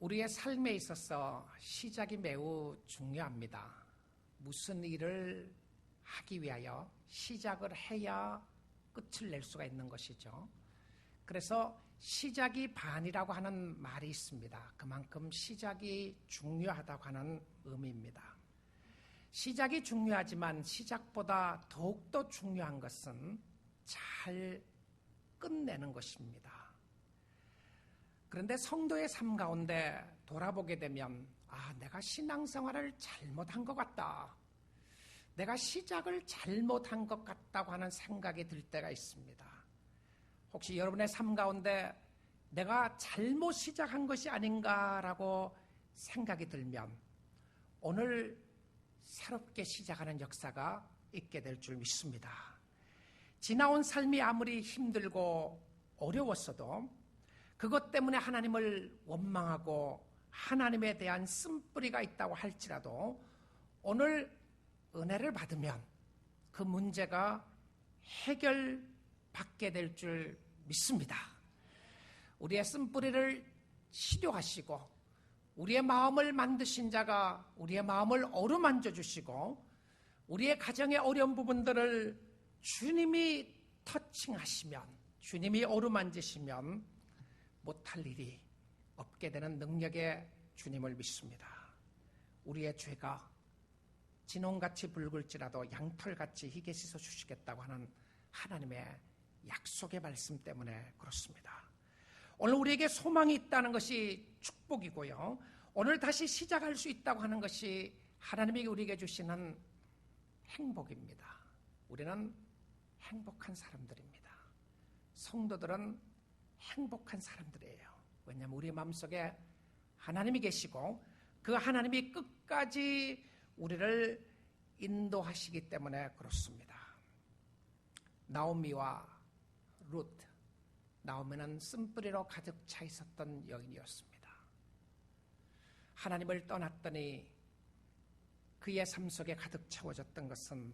우리의 삶에 있어서 시작이 매우 중요합니다. 무슨 일을 하기 위하여 시작을 해야 끝을 낼 수가 있는 것이죠. 그래서 시작이 반이라고 하는 말이 있습니다. 그만큼 시작이 중요하다고 하는 의미입니다. 시작이 중요하지만 시작보다 더욱더 중요한 것은 잘 끝내는 것입니다. 그런데 성도의 삶 가운데 돌아보게 되면 내가 신앙생활을 잘못한 것 같다. 내가 시작을 잘못한 것 같다고 하는 생각이 들 때가 있습니다. 혹시 여러분의 삶 가운데 내가 잘못 시작한 것이 아닌가라고 생각이 들면 오늘 새롭게 시작하는 역사가 있게 될 줄 믿습니다. 지나온 삶이 아무리 힘들고 어려웠어도 그것 때문에 하나님을 원망하고 하나님에 대한 쓴뿌리가 있다고 할지라도 오늘 은혜를 받으면 그 문제가 해결받게 될 줄 믿습니다. 우리의 쓴뿌리를 치료하시고 우리의 마음을 만드신 자가 우리의 마음을 어루만져 주시고 우리의 가정의 어려운 부분들을 주님이 터칭하시면, 주님이 어루만지시면 못할 일이 없게 되는 능력의 주님을 믿습니다. 우리의 죄가 진홍같이 붉을지라도 양털같이 희게 씻어주시겠다고 하는 하나님의 약속의 말씀 때문에 그렇습니다. 오늘 우리에게 소망이 있다는 것이 축복이고요. 오늘 다시 시작할 수 있다고 하는 것이 하나님이 우리에게 주시는 행복입니다. 우리는 행복한 사람들입니다. 성도들은 행복한 사람들이에요. 왜냐하면 우리 마음속에 하나님이 계시고 그 하나님이 끝까지 우리를 인도하시기 때문에 그렇습니다. 나오미와 룻, 나오미는 쓴뿌리로 가득 차 있었던 여인이었습니다. 하나님을 떠났더니 그의 삶 속에 가득 채워졌던 것은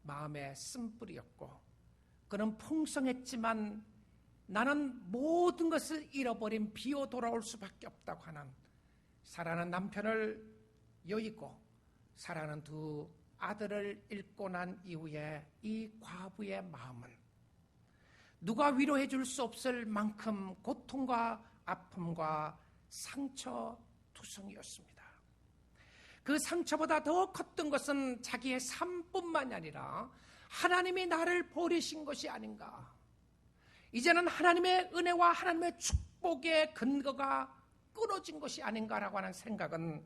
마음의 쓴뿌리였고 그는 풍성했지만 나는 모든 것을 잃어버린 비어 돌아올 수밖에 없다고 하는 사랑하는 남편을 여의고 사랑하는 두 아들을 잃고 난 이후에 이 과부의 마음은 누가 위로해 줄 수 없을 만큼 고통과 아픔과 상처투성이었습니다. 그 상처보다 더 컸던 것은 자기의 삶뿐만이 아니라 하나님이 나를 버리신 것이 아닌가. 이제는 하나님의 은혜와 하나님의 축복의 근거가 끊어진 것이 아닌가라고 하는 생각은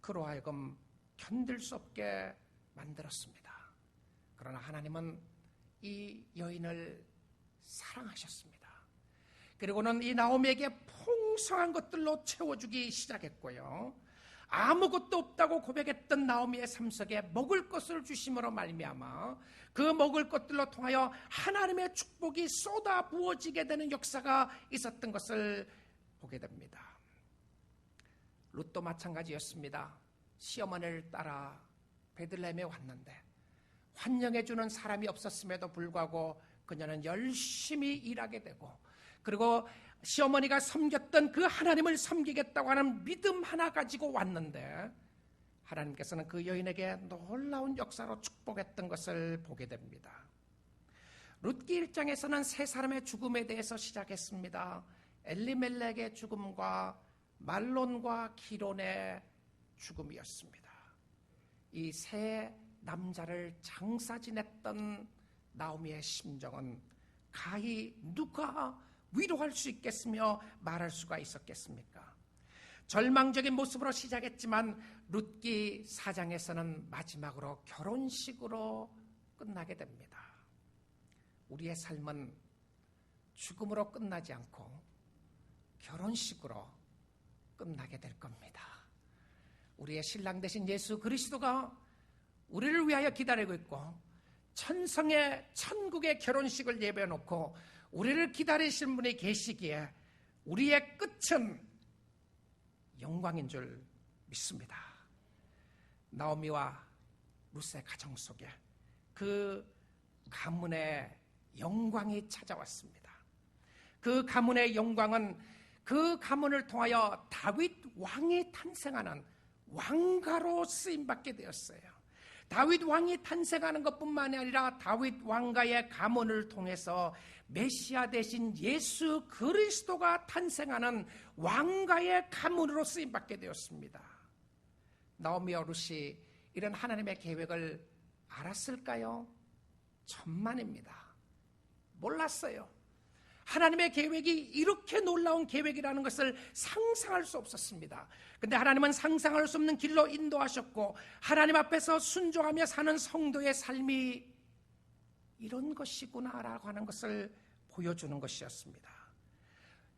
그로 하여금 견딜 수 없게 만들었습니다. 그러나 하나님은 이 여인을 사랑하셨습니다. 그리고는 이 나오미에게 풍성한 것들로 채워주기 시작했고요. 아무것도 없다고 고백했던 나오미의 삶 속에 먹을 것을 주심으로 말미암아 그 먹을 것들로 통하여 하나님의 축복이 쏟아 부어지게 되는 역사가 있었던 것을 보게 됩니다. 룻도 마찬가지였습니다. 시어머니를 따라 베들레헴에 왔는데 환영해주는 사람이 없었음에도 불구하고 그녀는 열심히 일하게 되고 그리고 시어머니가 섬겼던 그 하나님을 섬기겠다고 하는 믿음 하나 가지고 왔는데 하나님께서는 그 여인에게 놀라운 역사로 축복했던 것을 보게 됩니다. 룻기 1장에서는 세 사람의 죽음에 대해서 시작했습니다. 엘리멜렉의 죽음과 말론과 기론의 죽음이었습니다. 이 세 남자를 장사 지냈던 나오미의 심정은 가히 누가 위로할 수 있겠으며 말할 수가 있었겠습니까? 절망적인 모습으로 시작했지만 룻기 4장에서는 마지막으로 결혼식으로 끝나게 됩니다. 우리의 삶은 죽음으로 끝나지 않고 결혼식으로 끝나게 될 겁니다. 우리의 신랑 되신 예수 그리스도가 우리를 위하여 기다리고 있고 천국의 결혼식을 예배해 놓고 우리를 기다리신 분이 계시기에 우리의 끝은 영광인 줄 믿습니다. 나오미와 룻의 가정 속에 그 가문의 영광이 찾아왔습니다. 그 가문의 영광은 그 가문을 통하여 다윗 왕이 탄생하는 왕가로 쓰임받게 되었어요. 다윗 왕이 탄생하는 것뿐만이 아니라 다윗 왕가의 가문을 통해서 메시아 대신 예수 그리스도가 탄생하는 왕가의 가문으로 쓰임받게 되었습니다. 나오미와 룻이 이런 하나님의 계획을 알았을까요? 천만입니다. 몰랐어요. 하나님의 계획이 이렇게 놀라운 계획이라는 것을 상상할 수 없었습니다. 그런데 하나님은 상상할 수 없는 길로 인도하셨고, 하나님 앞에서 순종하며 사는 성도의 삶이 이런 것이구나라고 하는 것을 보여주는 것이었습니다.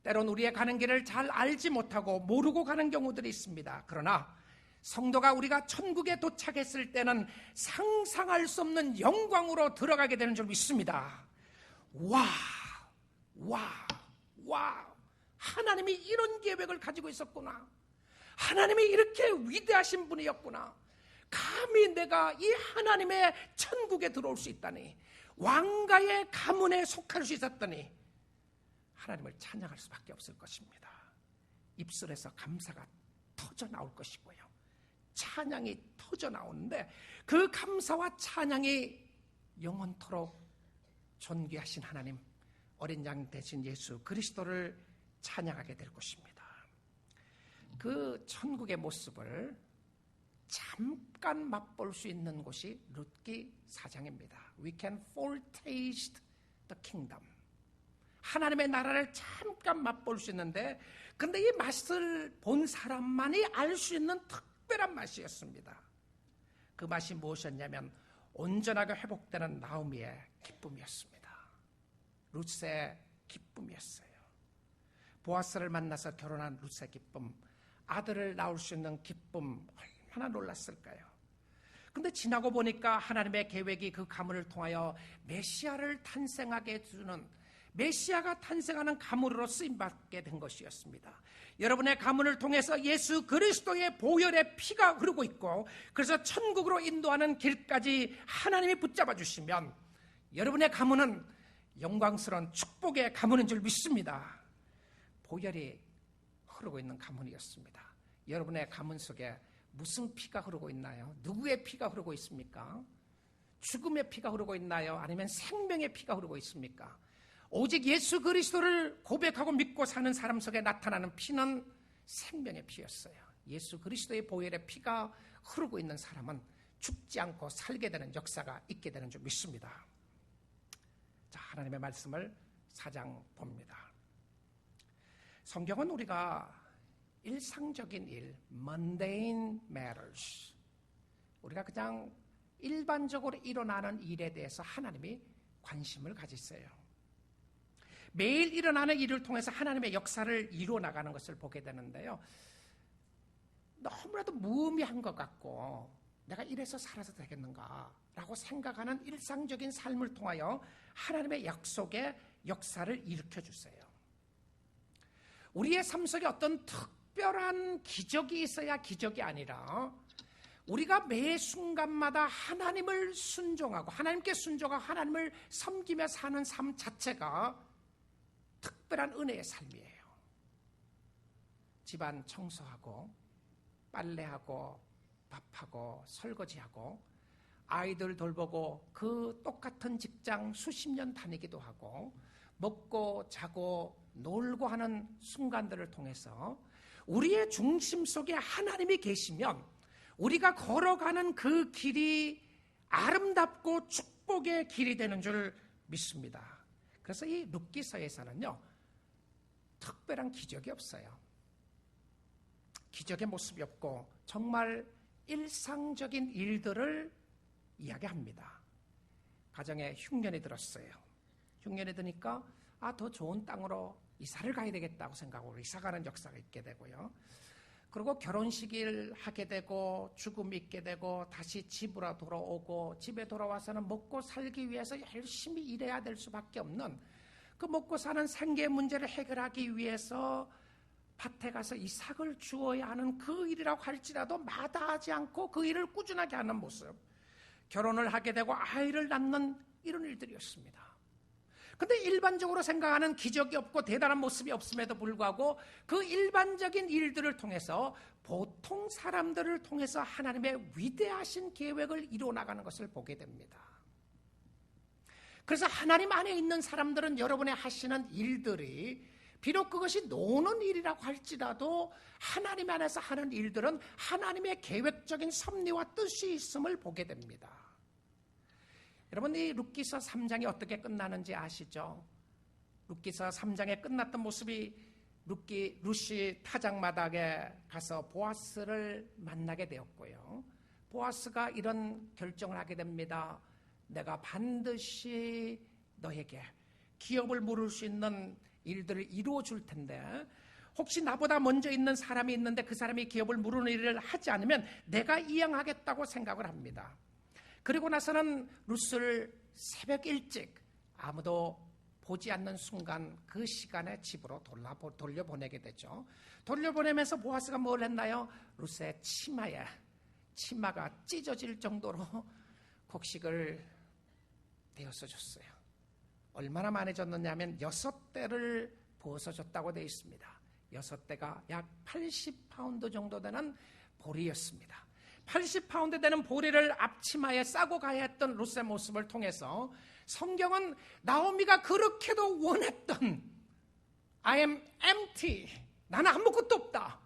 때론 우리의 가는 길을 잘 알지 못하고 모르고 가는 경우들이 있습니다. 그러나 성도가 우리가 천국에 도착했을 때는 상상할 수 없는 영광으로 들어가게 되는 줄 믿습니다. 와, 하나님이 이런 계획을 가지고 있었구나. 하나님이 이렇게 위대하신 분이었구나. 감히 내가 이 하나님의 천국에 들어올 수 있다니, 왕가의 가문에 속할 수 있었다니, 하나님을 찬양할 수밖에 없을 것입니다. 입술에서 감사가 터져 나올 것이고요, 찬양이 터져 나오는데 그 감사와 찬양이 영원토록 존귀하신 하나님, 어린 양 대신 예수 그리스도를 찬양하게 될 것입니다. 그 천국의 모습을 잠깐 맛볼 수 있는 곳이 룻기 4장입니다. We can foretaste the kingdom. 하나님의 나라를 잠깐 맛볼 수 있는데, 근데 이 맛을 본 사람만이 알 수 있는 특별한 맛이었습니다. 그 맛이 무엇이었냐면 온전하게 회복되는 나오미의 기쁨이었습니다. 룻의 기쁨이었어요. 보아스를 만나서 결혼한 룻의 기쁨, 아들을 낳을 수 있는 기쁨, 얼마나 놀랐을까요? 근데 지나고 보니까 하나님의 계획이 그 가문을 통하여 메시아를 탄생하게 해주는, 메시아가 탄생하는 가문으로 쓰임받게 된 것이었습니다. 여러분의 가문을 통해서 예수 그리스도의 보혈의 피가 흐르고 있고, 그래서 천국으로 인도하는 길까지 하나님이 붙잡아 주시면 여러분의 가문은 영광스러운 축복의 가문인 줄 믿습니다. 보혈이 흐르고 있는 가문이었습니다. 여러분의 가문 속에 무슨 피가 흐르고 있나요? 누구의 피가 흐르고 있습니까? 죽음의 피가 흐르고 있나요? 아니면 생명의 피가 흐르고 있습니까? 오직 예수 그리스도를 고백하고 믿고 사는 사람 속에 나타나는 피는 생명의 피였어요. 예수 그리스도의 보혈의 피가 흐르고 있는 사람은 죽지 않고 살게 되는 역사가 있게 되는 줄 믿습니다. 자, 하나님의 말씀을 4장 봅니다. 성경은 우리가 일상적인 일, mundane matters, 우리가 그냥 일반적으로 일어나는 일에 대해서 하나님이 관심을 가지세요. 매일 일어나는 일을 통해서 하나님의 역사를 이루어 나가는 것을 보게 되는데요, 너무나도 무의미한 것 같고 내가 이래서 살아서 되겠는가라고 생각하는 일상적인 삶을 통하여 하나님의 약속의 역사를 일으켜주세요. 우리의 삶 속에 어떤 특별한 기적이 있어야 기적이 아니라, 우리가 매 순간마다 하나님을 순종하고 하나님께 순종하고 하나님을 섬기며 사는 삶 자체가 특별한 은혜의 삶이에요. 집안 청소하고 빨래하고 밥하고 설거지하고 아이들 돌보고 그 똑같은 직장 수십 년 다니기도 하고 먹고 자고 놀고 하는 순간들을 통해서 우리의 중심 속에 하나님이 계시면 우리가 걸어가는 그 길이 아름답고 축복의 길이 되는 줄 믿습니다. 그래서 이 룻기서에서는요, 특별한 기적이 없어요. 기적의 모습이 없고 정말 일상적인 일들을 이야기합니다. 가정에 흉년이 들었어요. 흉년이 드니까 더 좋은 땅으로 이사를 가야 되겠다고 생각하고 이사가는 역사가 있게 되고요. 그리고 결혼식을 하게 되고 죽음이 있게 되고 다시 집으로 돌아오고, 집에 돌아와서는 먹고 살기 위해서 열심히 일해야 될 수밖에 없는, 그 먹고 사는 생계 문제를 해결하기 위해서 밭에 가서 이삭을 주어야 하는 그 일이라고 할지라도 마다하지 않고 그 일을 꾸준하게 하는 모습, 결혼을 하게 되고 아이를 낳는 이런 일들이었습니다. 근데 일반적으로 생각하는 기적이 없고 대단한 모습이 없음에도 불구하고 그 일반적인 일들을 통해서 보통 사람들을 통해서 하나님의 위대하신 계획을 이루어나가는 것을 보게 됩니다. 그래서 하나님 안에 있는 사람들은 여러분의 하시는 일들이 비록 그것이 노는 일이라고 할지라도 하나님 안에서 하는 일들은 하나님의 계획적인 섭리와 뜻이 있음을 보게 됩니다. 여러분, 이 룻기서 3장이 어떻게 끝나는지 아시죠? 룻기서 3장에 끝났던 모습이 룻이 타작마당에 가서 보아스를 만나게 되었고요. 보아스가 이런 결정을 하게 됩니다. 내가 반드시 너에게 기업을 물을 수 있는 일들을 이루어 줄 텐데 혹시 나보다 먼저 있는 사람이 있는데 그 사람이 기업을 물으는 일을 하지 않으면 내가 이행하겠다고 생각을 합니다. 그리고 나서는 룻을 새벽 일찍 아무도 보지 않는 순간 그 시간에 집으로 돌려보내게 되죠. 돌려보내면서 보아스가 뭘 했나요? 룻의 치마가 찢어질 정도로 곡식을 되어서 줬어요. 얼마나 많이 줬느냐면 6대를 부어서 줬다고 되어 있습니다. 6대가 약 80파운드 정도 되는 보리였습니다. 80파운드 되는 보리를 앞치마에 싸고 가야 했던 룻의 모습을 통해서 성경은 나오미가 그렇게도 원했던 I am empty, 나는 아무것도 없다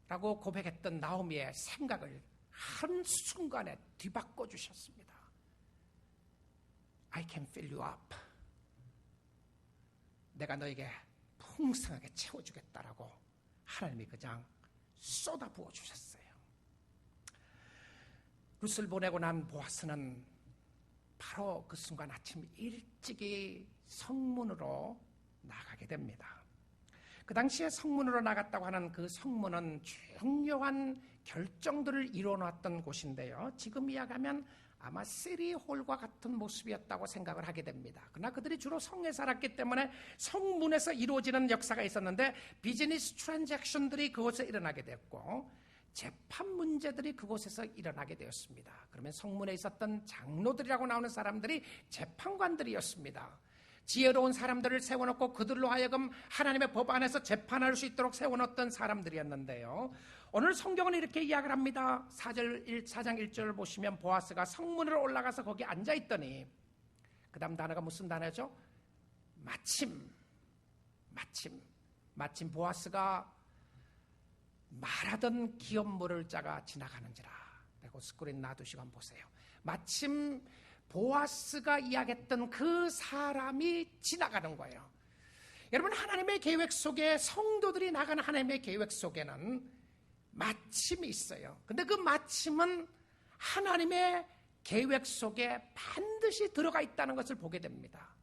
라고 고백했던 나오미의 생각을 한순간에 뒤바꿔 주셨습니다. I can fill you up, 내가 너에게 풍성하게 채워주겠다라고 하나님이 그냥 쏟아 부어 주셨어요. 룻을 보내고 난 보아스는 바로 그 순간 아침 일찍이 성문으로 나가게 됩니다. 그 당시에 성문으로 나갔다고 하는 그 성문은 중요한 결정들을 이뤄놨던 곳인데요. 지금 이야기하면 아마 시리홀과 같은 모습이었다고 생각을 하게 됩니다. 그러나 그들이 주로 성에 살았기 때문에 성문에서 이루어지는 역사가 있었는데 비즈니스 트랜잭션들이 그곳에 일어나게 됐고 재판 문제들이 그곳에서 일어나게 되었습니다. 그러면 성문에 있었던 장로들이라고 나오는 사람들이 재판관들이었습니다. 지혜로운 사람들을 세워놓고 그들로 하여금 하나님의 법 안에서 재판할 수 있도록 세워놓던 사람들이었는데요. 오늘 성경은 이렇게 이야기를 합니다. 4장 1절을 보시면 보아스가 성문으로 올라가서 거기 앉아있더니 그 다음 단어가 무슨 단어죠? 마침 보아스가 말하던 기업 물을 자가 지나가는지라. 그리고 스크린 놔두시고 한번 보세요. 마침 보아스가 이야기했던 그 사람이 지나가는 거예요. 여러분, 하나님의 계획 속에 성도들이 나가는 하나님의 계획 속에는 마침이 있어요. 근데 그 마침은 하나님의 계획 속에 반드시 들어가 있다는 것을 보게 됩니다.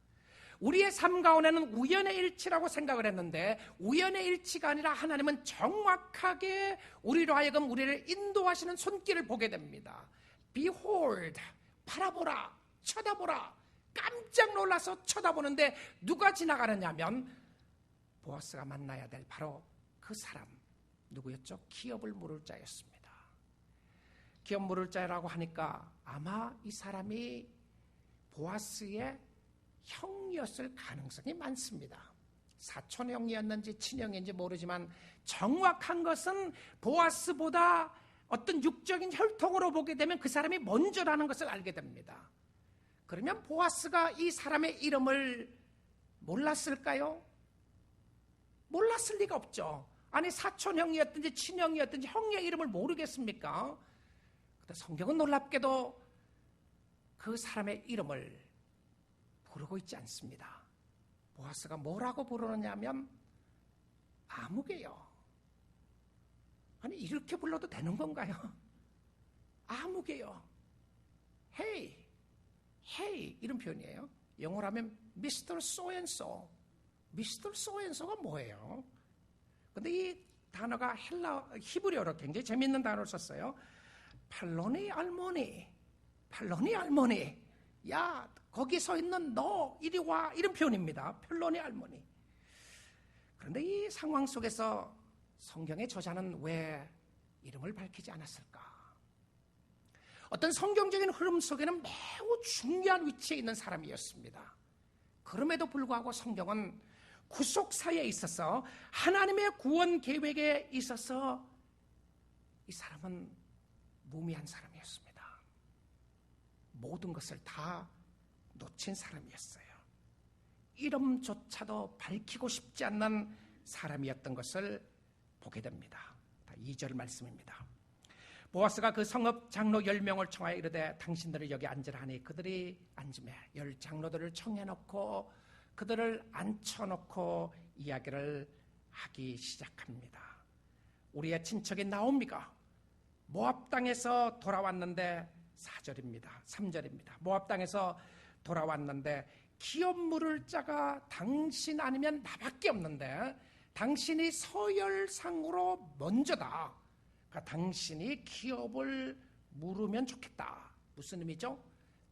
우리의 삶 가운데는 우연의 일치라고 생각을 했는데 우연의 일치가 아니라 하나님은 정확하게 우리로 하여금 우리를 인도하시는 손길을 보게 됩니다. Behold, 바라보라, 쳐다보라. 깜짝 놀라서 쳐다보는데 누가 지나가느냐면 보아스가 만나야 될 바로 그 사람 누구였죠? 기업을 물을 자였습니다. 기업 물을 자라고 하니까 아마 이 사람이 보아스의 형이었을 가능성이 많습니다. 사촌형이었는지 친형인지 모르지만 정확한 것은 보아스보다 어떤 육적인 혈통으로 보게 되면 그 사람이 먼저라는 것을 알게 됩니다. 그러면 보아스가 이 사람의 이름을 몰랐을까요? 몰랐을 리가 없죠. 아니 사촌형이었든지 친형이었든지 형의 이름을 모르겠습니까? 근데 성경은 놀랍게도 그 사람의 이름을 부르고 있지 않습니다. 보아스가 뭐라고 부르느냐면 아무개요. 아니 이렇게 불러도 되는 건가요? 아무개요. Hey, hey 이런 표현이에요. 영어로 하면 Mr. So and so. Mr. So and so가 뭐예요? 근데 이 단어가 히브리어로 굉장히 재밌는 단어를 썼어요. 팔로니 알모니. 야, 거기 서 있는 너 이리 와 이런 표현입니다. 팔로니 알모니. 그런데 이 상황 속에서 성경의 저자는 왜 이름을 밝히지 않았을까? 어떤 성경적인 흐름 속에는 매우 중요한 위치에 있는 사람이었습니다. 그럼에도 불구하고 성경은 구속사에 있어서 하나님의 구원 계획에 있어서 이 사람은 무미한 사람이었습니다. 모든 것을 다 놓친 사람이었어요. 이름조차도 밝히고 싶지 않는 사람이었던 것을 보게 됩니다. 2절 말씀입니다. 보아스가 그 성읍 장로 10명을 청하여 이르되 당신들을 여기 앉으라 하니 그들이 앉으매 10 장로들을 청해놓고 그들을 앉혀놓고 이야기를 하기 시작합니다. 우리의 친척인 나오미가 모압 땅에서 돌아왔는데 4절입니다. 3절입니다. 모압 땅에서 돌아왔는데 기업 물을 자가 당신 아니면 나밖에 없는데 당신이 서열상으로 먼저다. 그러니까 당신이 기업을 물으면 좋겠다. 무슨 의미죠?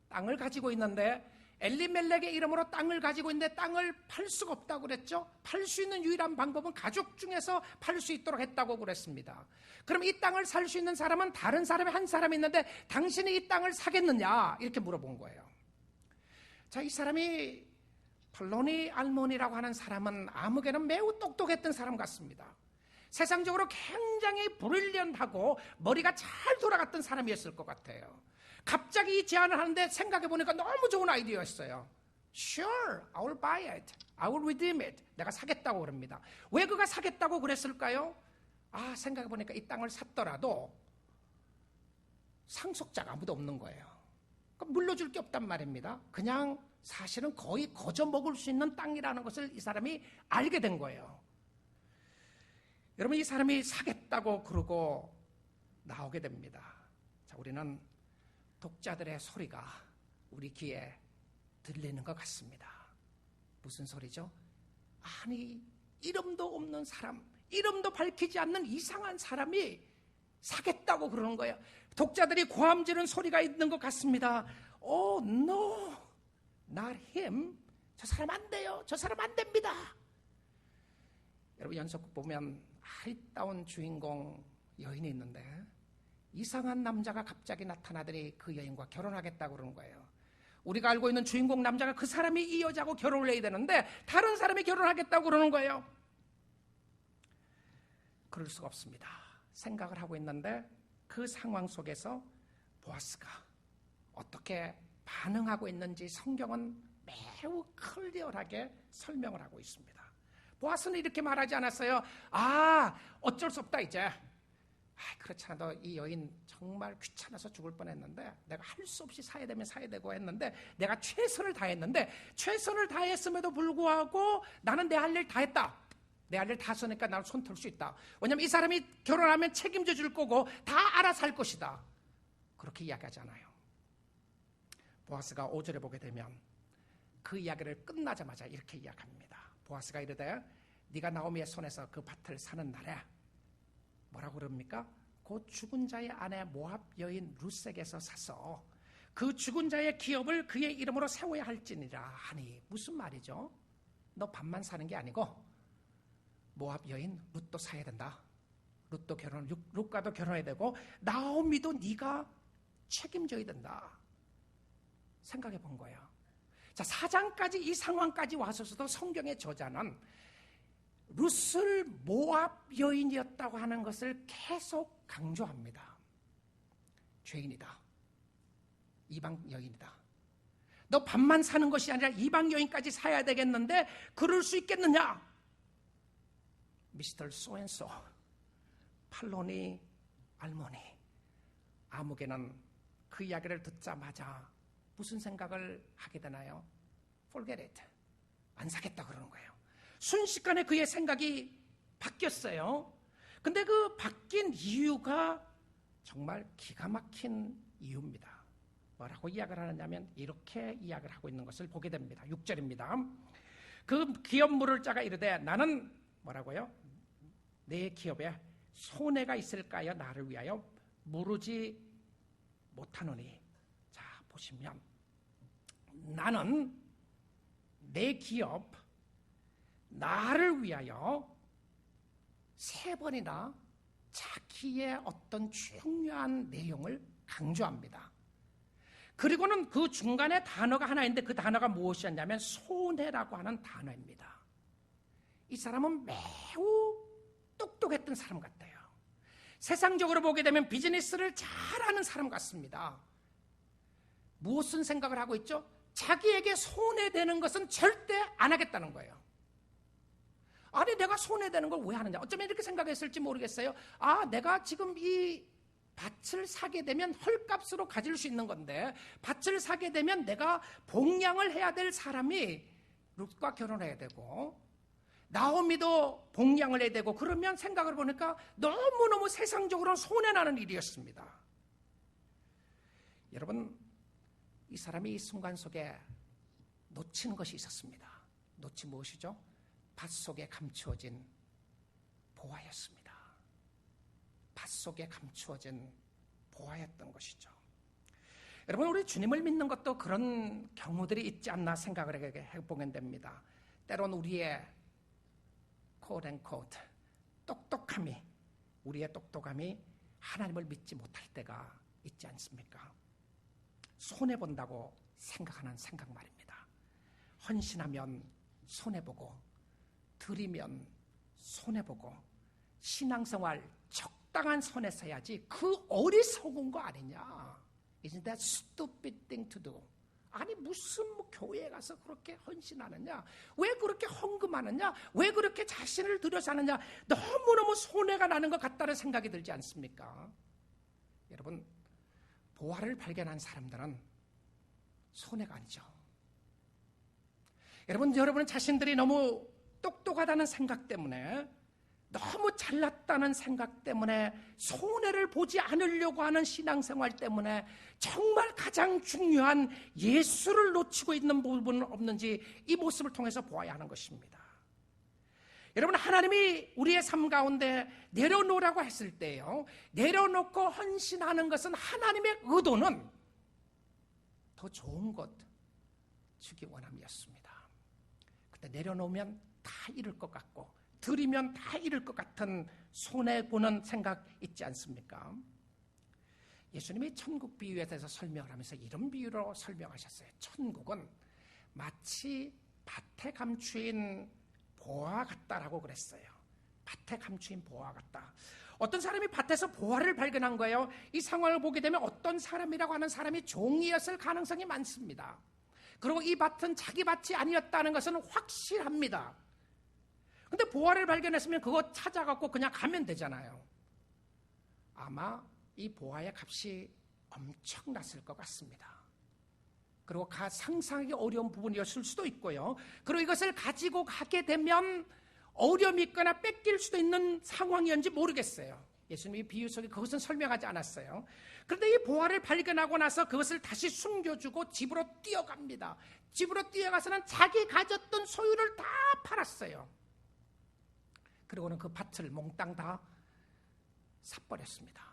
땅을 가지고 있는데 엘리멜렉의 이름으로 땅을 가지고 있는데 땅을 팔 수가 없다고 그랬죠. 팔 수 있는 유일한 방법은 가족 중에서 팔 수 있도록 했다고 그랬습니다. 그럼 이 땅을 살 수 있는 사람은 다른 사람이 한 사람이 있는데 당신이 이 땅을 사겠느냐 이렇게 물어본 거예요. 자, 이 사람이 플로니 알몬이라고 하는 사람은 아무개는 매우 똑똑했던 사람 같습니다. 세상적으로 굉장히 브릴리언트하고 머리가 잘 돌아갔던 사람이었을 것 같아요. 갑자기 이 제안을 하는데 생각해보니까 너무 좋은 아이디어였어요. Sure, I will buy it. I will redeem it. 내가 사겠다고 그럽니다. 왜 그가 사겠다고 그랬을까요? 생각해보니까 이 땅을 샀더라도 상속자가 아무도 없는 거예요. 그러니까 물려줄 게 없단 말입니다. 그냥 사실은 거의 거저 먹을 수 있는 땅이라는 것을 이 사람이 알게 된 거예요. 여러분, 이 사람이 사겠다고 그러고 나오게 됩니다. 자, 우리는 독자들의 소리가 우리 귀에 들리는 것 같습니다. 무슨 소리죠? 아니, 이름도 없는 사람, 이름도 밝히지 않는 이상한 사람이 사겠다고 그러는 거예요. 독자들이 고함 지르는 소리가 있는 것 같습니다. Oh no, not him. 저 사람 안 돼요. 저 사람 안 됩니다. 여러분, 연속극 보면 아리따운 주인공 여인이 있는데 이상한 남자가 갑자기 나타나더니 그 여인과 결혼하겠다고 그러는 거예요. 우리가 알고 있는 주인공 남자가 그 사람이 이 여자하고 결혼을 해야 되는데 다른 사람이 결혼하겠다고 그러는 거예요. 그럴 수가 없습니다. 생각을 하고 있는데 그 상황 속에서 보아스가 어떻게 반응하고 있는지 성경은 매우 클리어하게 설명을 하고 있습니다. 보아스는 이렇게 말하지 않았어요. 어쩔 수 없다 이제. 그렇잖아도 이 여인 정말 귀찮아서 죽을 뻔했는데 내가 할 수 없이 사야 되면 사야 되고 했는데 내가 최선을 다했는데 최선을 다했음에도 불구하고 나는 내 할 일 다 했다. 내 할 일 다 했으니까 나는 손 털 수 있다. 왜냐하면 이 사람이 결혼하면 책임져 줄 거고 다 알아서 할 것이다. 그렇게 이야기하잖아요. 보아스가 5절에 보게 되면 그 이야기를 끝나자마자 이렇게 이야기합니다. 보아스가 이르되 네가 나오미의 손에서 그 밭을 사는 날에 뭐라고 그럽니까? 그 죽은 자의 아내 모압 여인 룻에게서 사서 그 죽은 자의 기업을 그의 이름으로 세워야 할지니라 하니 무슨 말이죠? 너 밭만 사는 게 아니고 모압 여인 룻도 사야 된다. 룻과도 결혼해야 되고 나오미도 네가 책임져야 된다. 생각해 본 거예요. 자, 4장까지 이 상황까지 와서도 성경의 저자는 룻을 모압 여인이었다고 하는 것을 계속 강조합니다. 죄인이다. 이방 여인이다. 너 밥만 사는 것이 아니라 이방 여인까지 사야 되겠는데 그럴 수 있겠느냐? 미스터 소앤소, 팔로니 알모니, 아무개는 그 이야기를 듣자마자 무슨 생각을 하게 되나요? Forget it. 안 사겠다 그러는 거예요. 순식간에 그의 생각이 바뀌었어요. 근데 그 바뀐 이유가 정말 기가 막힌 이유입니다. 뭐라고 이야기를 하느냐면 이렇게 이야기를 하고 있는 것을 보게 됩니다. 6절입니다. 그 기업 물을 자가 이르되 나는 뭐라고요? 내 기업에 손해가 있을까요? 나를 위하여 물으지 못하노니. 자, 보시면 나는 내 기업 나를 위하여 3번이나 자기의 어떤 중요한 내용을 강조합니다. 그리고는 그 중간에 단어가 하나 있는데 그 단어가 무엇이었냐면 손해라고 하는 단어입니다. 이 사람은 매우 똑똑했던 사람 같아요. 세상적으로 보게 되면 비즈니스를 잘하는 사람 같습니다. 무슨 생각을 하고 있죠? 자기에게 손해되는 것은 절대 안 하겠다는 거예요. 아니, 내가 손해되는 걸 왜 하느냐? 어쩌면 이렇게 생각했을지 모르겠어요. 아, 내가 지금 이 밭을 사게 되면 헐값으로 가질 수 있는 건데, 밭을 사게 되면 내가 봉양을 해야 될 사람이 룻과 결혼해야 되고, 나오미도 봉양을 해야 되고, 그러면 생각을 보니까 너무너무 세상적으로 손해나는 일이었습니다. 여러분, 이 사람이 이 순간 속에 놓치는 것이 있었습니다. 놓친 무엇이죠? 밭 속에 감추어진 보화였습니다. 밭 속에 감추어진 보화였던 것이죠. 여러분, 우리 주님을 믿는 것도 그런 경우들이 있지 않나 생각을 해보게 됩니다. 때론 우리의 quote-unquote 똑똑함이, 우리의 똑똑함이 하나님을 믿지 못할 때가 있지 않습니까? 손해본다고 생각하는 생각 말입니다. 헌신하면 손해보고, 드리면 손해보고, 신앙생활 적당한 선에서 해야지 그 어리석은 거 아니냐. Isn't that stupid thing to do? 아니, 무슨 교회에 가서 그렇게 헌신하느냐, 왜 그렇게 헌금하느냐, 왜 그렇게 자신을 들여서 하느냐, 너무너무 손해가 나는 것 같다는 생각이 들지 않습니까? 여러분, 보화를 발견한 사람들은 손해가 아니죠. 여러분은 자신들이 너무 똑똑하다는 생각 때문에, 너무 잘났다는 생각 때문에, 손해를 보지 않으려고 하는 신앙생활 때문에 정말 가장 중요한 예수를 놓치고 있는 부분은 없는지 이 모습을 통해서 보아야 하는 것입니다. 여러분, 하나님이 우리의 삶 가운데 내려놓으라고 했을 때요, 내려놓고 헌신하는 것은 하나님의 의도는 더 좋은 것 주기 원함이었습니다. 근데 내려놓으면 다 잃을 것 같고, 드리면 다 잃을 것 같은 손해보는 생각 있지 않습니까? 예수님이 천국 비유에 대해서 설명을 하면서 이런 비유로 설명하셨어요. 천국은 마치 밭에 감추인 보화 같다라고 그랬어요. 밭에 감추인 보화 같다. 어떤 사람이 밭에서 보화를 발견한 거예요. 이 상황을 보게 되면 어떤 사람이라고 하는 사람이 종이었을 가능성이 많습니다. 그리고 이 밭은 자기 밭이 아니었다는 것은 확실합니다. 근데 보화를 발견했으면 그거 찾아갖고 그냥 가면 되잖아요. 아마 이 보화의 값이 엄청났을 것 같습니다. 그리고 상상하기 어려운 부분이었을 수도 있고요. 그리고 이것을 가지고 가게 되면 어려움이 있거나 뺏길 수도 있는 상황이었는지 모르겠어요. 예수님이 비유 속에 그것은 설명하지 않았어요. 그런데 이 보화를 발견하고 나서 그것을 다시 숨겨주고 집으로 뛰어갑니다. 집으로 뛰어가서는 자기 가졌던 소유를 다 팔았어요. 그리고는 그 밭을 몽땅 다 사버렸습니다.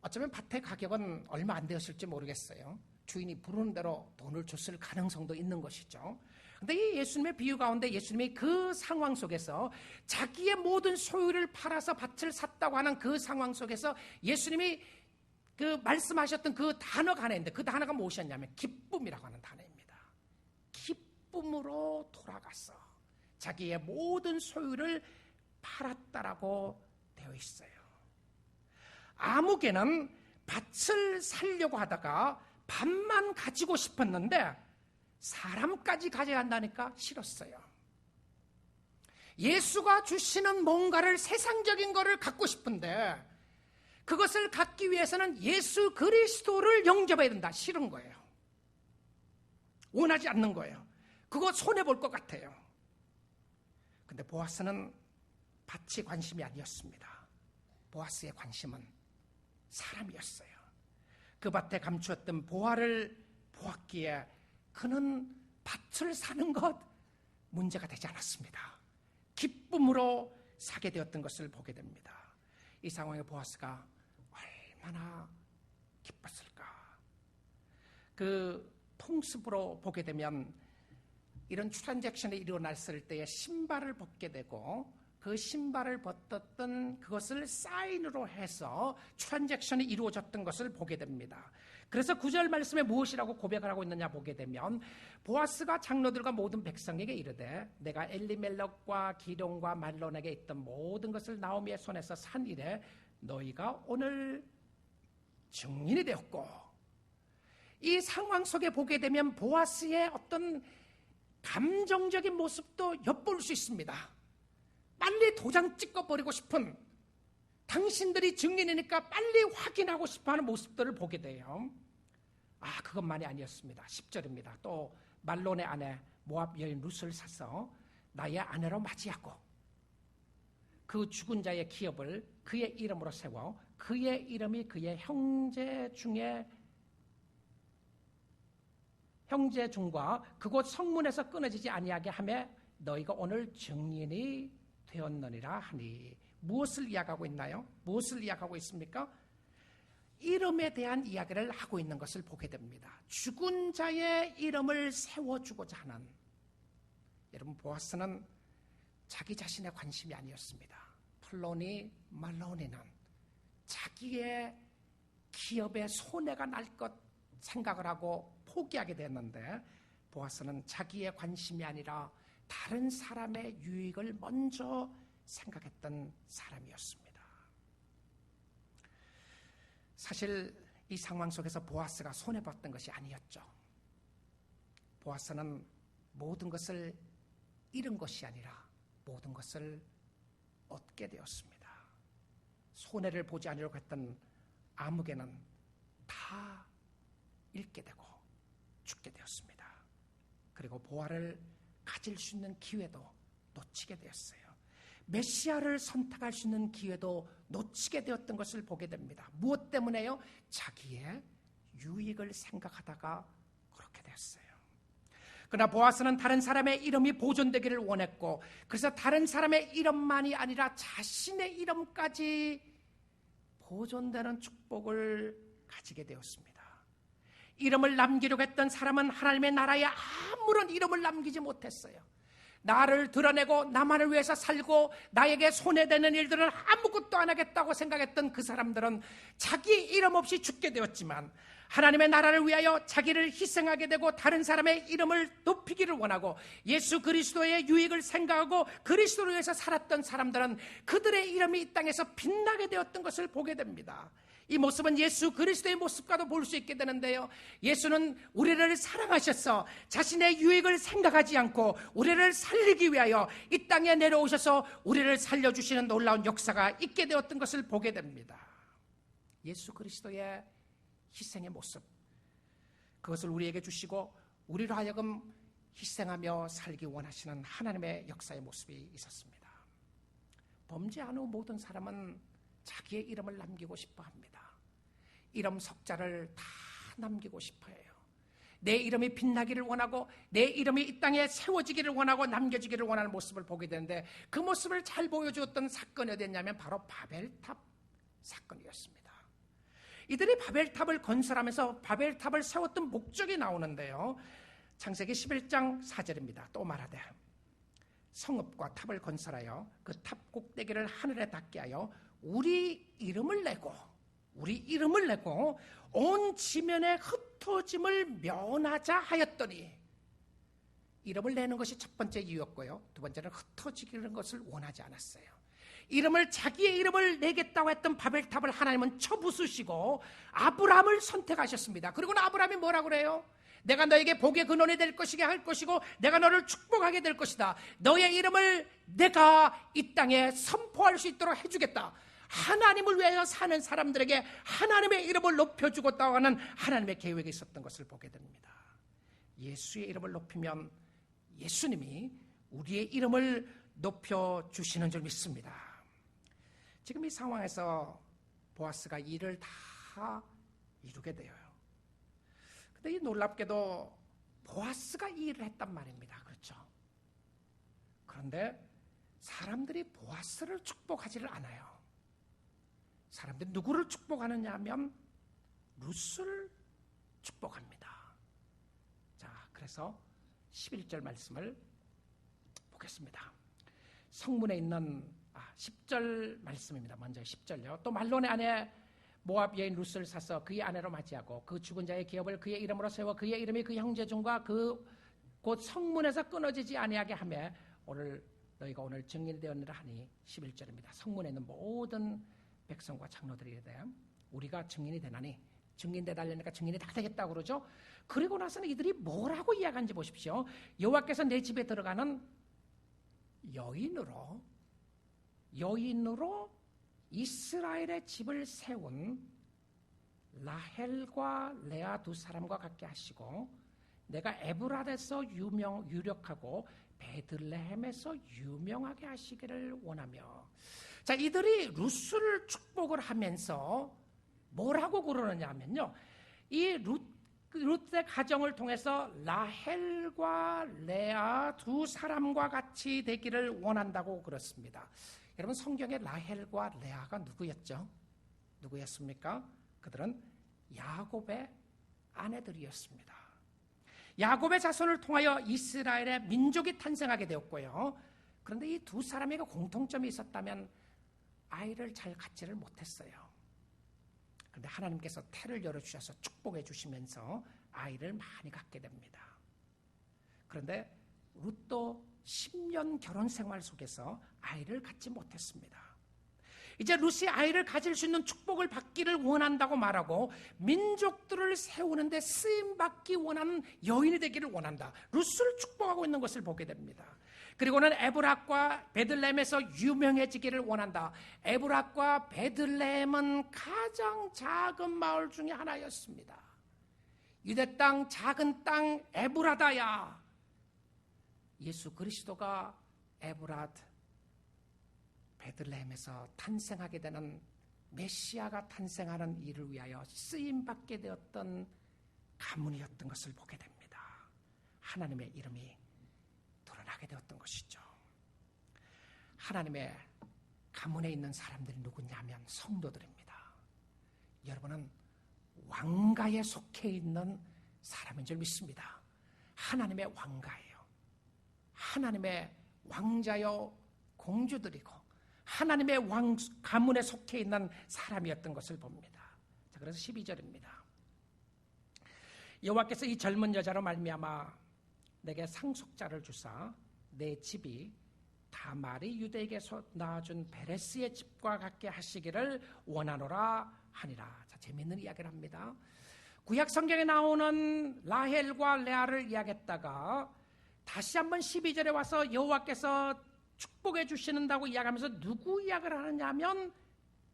어쩌면 밭의 가격은 얼마 안 되었을지 모르겠어요. 주인이 부르는 대로 돈을 줬을 가능성도 있는 것이죠. 그런데 이 예수님의 비유 가운데 예수님이 그 상황 속에서 자기의 모든 소유를 팔아서 밭을 샀다고 하는 그 상황 속에서 예수님이 그 말씀하셨던 그 단어가 하나 있는데, 그 단어가 무엇이었냐면 기쁨이라고 하는 단어입니다. 기쁨으로 돌아갔어. 자기의 모든 소유를 팔았다라고 되어 있어요. 아무개는 밭을 살려고 하다가 밭만 가지고 싶었는데 사람까지 가져야 한다니까 싫었어요. 예수가 주시는 뭔가를, 세상적인 거를 갖고 싶은데 그것을 갖기 위해서는 예수 그리스도를 영접해야 된다. 싫은 거예요. 원하지 않는 거예요. 그거 손해볼 것 같아요. 근데 보아스는 밭이 관심이 아니었습니다. 보아스의 관심은 사람이었어요. 그 밭에 감추었던 보화를 보았기에 그는 밭을 사는 것 문제가 되지 않았습니다. 기쁨으로 사게 되었던 것을 보게 됩니다. 이 상황에 보아스가 얼마나 기뻤을까. 그 통습으로 보게 되면 이런 트랜잭션이 일어났을 때에 신발을 벗게 되고 그 신발을 벗었던 그것을 사인으로 해서 트랜잭션이 이루어졌던 것을 보게 됩니다. 그래서 9절 말씀에 무엇이라고 고백을 하고 있느냐 보게 되면 보아스가 장로들과 모든 백성에게 이르되 내가 엘리멜렉과 기런과 말론에게 있던 모든 것을 나오미의 손에서 산 이래 너희가 오늘 증인이 되었고, 이 상황 속에 보게 되면 보아스의 어떤 감정적인 모습도 엿볼 수 있습니다. 빨리 도장 찍어버리고 싶은, 당신들이 증인이니까 빨리 확인하고 싶어하는 모습들을 보게 돼요. 그것만이 아니었습니다. 10절입니다. 또 말론의 아내 모압 여인 룻을 사서 나의 아내로 맞이하고 그 죽은 자의 기업을 그의 이름으로 세워 그의 이름이 그의 형제 중과 그곳 성문에서 끊어지지 아니하게 하며 너희가 오늘 증인이 되었느니라 하니. 무엇을 이야기하고 있나요? 무엇을 이야기하고 있습니까? 이름에 대한 이야기를 하고 있는 것을 보게 됩니다. 죽은 자의 이름을 세워주고자 하는, 여러분, 보아스는 자기 자신의 관심이 아니었습니다. 플로니 말로니는 자기의 기업에 손해가 날 것 생각을 하고 포기하게 됐는데, 보아스는 자기의 관심이 아니라 다른 사람의 유익을 먼저 생각했던 사람이었습니다. 사실 이 상황 속에서 보아스가 손해봤던 것이 아니었죠. 보아스는 모든 것을 잃은 것이 아니라 모든 것을 얻게 되었습니다. 손해를 보지 않으려고 했던 아무개는 다 잃게 되고 죽게 되었습니다. 그리고 보아를 가질 수 있는 기회도 놓치게 되었어요. 메시아를 선택할 수 있는 기회도 놓치게 되었던 것을 보게 됩니다. 무엇 때문에요? 자기의 유익을 생각하다가 그렇게 되었어요. 그러나 보아스는 다른 사람의 이름이 보존되기를 원했고, 그래서 다른 사람의 이름만이 아니라 자신의 이름까지 보존되는 축복을 가지게 되었습니다. 이름을 남기려고 했던 사람은 하나님의 나라에 아무런 이름을 남기지 못했어요. 나를 드러내고 나만을 위해서 살고 나에게 손해되는 일들은 아무것도 안 하겠다고 생각했던 그 사람들은 자기 이름 없이 죽게 되었지만, 하나님의 나라를 위하여 자기를 희생하게 되고 다른 사람의 이름을 높이기를 원하고 예수 그리스도의 유익을 생각하고 그리스도를 위해서 살았던 사람들은 그들의 이름이 이 땅에서 빛나게 되었던 것을 보게 됩니다. 이 모습은 예수 그리스도의 모습과도 볼 수 있게 되는데요, 예수는 우리를 사랑하셔서 자신의 유익을 생각하지 않고 우리를 살리기 위하여 이 땅에 내려오셔서 우리를 살려주시는 놀라운 역사가 있게 되었던 것을 보게 됩니다. 예수 그리스도의 희생의 모습, 그것을 우리에게 주시고 우리로 하여금 희생하며 살기 원하시는 하나님의 역사의 모습이 있었습니다. 범죄한 후 모든 사람은 자기의 이름을 남기고 싶어 합니다. 이름 석자를 다 남기고 싶어 해요. 내 이름이 빛나기를 원하고 내 이름이 이 땅에 세워지기를 원하고 남겨지기를 원하는 모습을 보게 되는데, 그 모습을 잘 보여주었던 사건이 어디였냐면 바로 바벨탑 사건이었습니다. 이들이 바벨탑을 건설하면서 바벨탑을 세웠던 목적이 나오는데요, 창세기 11장 4절입니다. 또 말하되 성읍과 탑을 건설하여 그 탑 꼭대기를 하늘에 닿게 하여 우리 이름을 내고 온 지면의 흩어짐을 면하자 하였더니, 이름을 내는 것이 첫 번째 이유였고요, 두 번째는 흩어지는 것을 원하지 않았어요. 자기의 이름을 내겠다고 했던 바벨탑을 하나님은 쳐부수시고 아브라함을 선택하셨습니다. 그리고는 아브라함이 뭐라고 그래요? 내가 너에게 복의 근원이 될 것이게 할 것이고 내가 너를 축복하게 될 것이다. 너의 이름을 내가 이 땅에 선포할 수 있도록 해주겠다. 하나님을 위하여 사는 사람들에게 하나님의 이름을 높여주겠다고 하는 하나님의 계획이 있었던 것을 보게 됩니다. 예수의 이름을 높이면 예수님이 우리의 이름을 높여주시는 줄 믿습니다. 지금 이 상황에서 보아스가 일을 다 이루게 돼요. 근데 이 놀랍게도 보아스가 이 일을 했단 말입니다. 그렇죠? 그런데 사람들이 보아스를 축복하지를 않아요. 사람들이 누구를 축복하느냐 하면 룻을 축복합니다. 자, 그래서 11절 말씀을 보겠습니다. 성문에 있는 10절 말씀입니다. 먼저 10절요. 또 말론의 아내 모압 여인 룻을 사서 그의 아내로 맞이하고 그 죽은 자의 기업을 그의 이름으로 세워 그의 이름이 그 형제 중과 그 곧 성문에서 끊어지지 아니하게 하며 너희가 오늘 증인이 되었느라 하니 11절입니다. 성문에 있는 모든 백성과 장로들이 돼 우리가 증인이 되나니 증인되달라니까 증인이 다 되겠다고 그러죠. 그리고 나서는 이들이 뭐라고 이야기하는지 보십시오. 여호와께서 내 집에 들어가는 여인으로 이스라엘의 집을 세운 라헬과 레아 두 사람과 같게 하시고 내가 에브라데서 유력하고 베들레헴에서 유명하게 하시기를 원하며. 자, 이들이 룻을 축복을 하면서 뭐라고 그러느냐 하면요, 이 룻의 가정을 통해서 라헬과 레아 두 사람과 같이 되기를 원한다고 그렇습니다. 여러분, 성경의 라헬과 레아가 누구였습니까? 그들은 야곱의 아내들이었습니다. 야곱의 자손을 통하여 이스라엘의 민족이 탄생하게 되었고요. 그런데 이 두 사람에게 공통점이 있었다면 아이를 잘 갖지를 못했어요. 그런데 하나님께서 태를 열어주셔서 축복해 주시면서 아이를 많이 갖게 됩니다. 그런데 룻도 10년 결혼 생활 속에서 아이를 갖지 못했습니다. 이제 룻이 아이를 가질 수 있는 축복을 받기를 원한다고 말하고 민족들을 세우는데 쓰임받기 원하는 여인이 되기를 원한다. 룻을 축복하고 있는 것을 보게 됩니다. 그리고는 에브락과 베들레헴에서 유명해지기를 원한다. 에브락과 베들레헴은 가장 작은 마을 중에 하나였습니다. 유대 땅 작은 땅 에브라다야. 예수 그리스도가 에브랏 베들레헴에서 탄생하게 되는 메시아가 탄생하는 일을 위하여 쓰임받게 되었던 가문이었던 것을 보게 됩니다. 하나님의 이름이 드러나게 되었던 것이죠. 하나님의 가문에 있는 사람들이 누구냐면 성도들입니다. 여러분은 왕가에 속해 있는 사람인 줄 믿습니다. 하나님의 왕가예요. 하나님의 왕자요 공주들이고 하나님의 가문에 속해 있는 사람이었던 것을 봅니다. 자, 그래서 12절입니다. 여호와께서 이 젊은 여자로 말미암아 내게 상속자를 주사 내 집이 다말이 유대에게서 낳아준 베레스의 집과 같게 하시기를 원하노라 하니라. 자, 재미있는 이야기를 합니다. 구약 성경에 나오는 라헬과 레아를 이야기했다가 다시 한번 12절에 와서 여호와께서 축복해 주시는다고 이야기하면서 누구 이야기를 하느냐 하면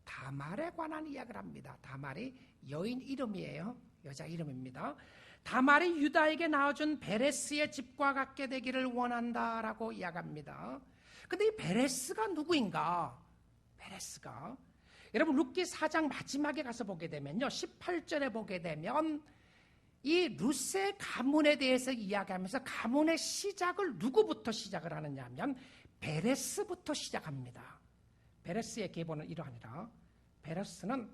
다말에 관한 이야기를 합니다. 다말이 여인 이름이에요. 여자 이름입니다. 다말이 유다에게 낳아준 베레스의 집과 같게 되기를 원한다라고 이야기합니다. 근데 이 베레스가 누구인가? 베레스가 여러분 룻기 4장 마지막에 가서 보게 되면요, 18절에 보게 되면 이 룻의 가문에 대해서 이야기하면서 가문의 시작을 누구부터 시작을 하느냐 하면 베레스부터 시작합니다. 베레스의 계보는 이러하니라. 베레스는